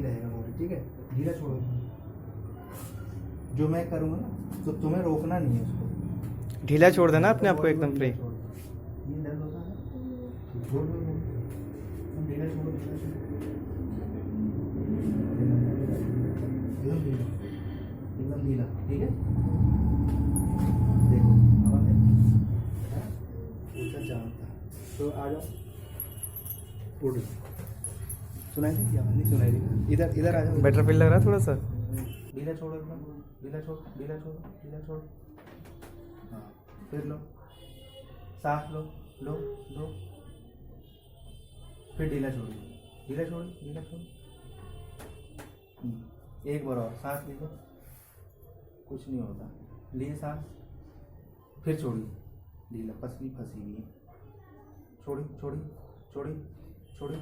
ऐसी रहेगा बॉडी, ठीक है। ढीला छोड़ो, जो मैं करूँगा ना तो तुम्हें रोकना नहीं है उसको। ढीला छोड़ देना अपने आप को एकदम फ्री। ये दर्द होता है, छोड़ दो, ढीला छोड़ो, ढीला छोड़ो, एकदम ढीला, एकदम ढीला, ठीक है। देखो आवाज है, ऊंचा जानता है तो आ जाओ, उड़ सुनाई दी क्या? नहीं सुनाई दी। इधर इधर आ जाओ। बेटर फील लग रहा है थोड़ा सा। ढीला छोड़ो एकदम, ढीला छोड़ो, ढीला छोड़ो, ढीला छोड़ो। हाँ, फिर लो, सांस लो, लो लो, फिर ढीला छोड़ो, ढीला छोड़ो, ढीला छोड़ो। एक बार और सांस ले लो, कुछ नहीं होता। लिए सांस, फिर छोड़ी, ढीला, पसली फंसी हुई है, छोड़ी छोड़ी छोड़ी छोड़ी।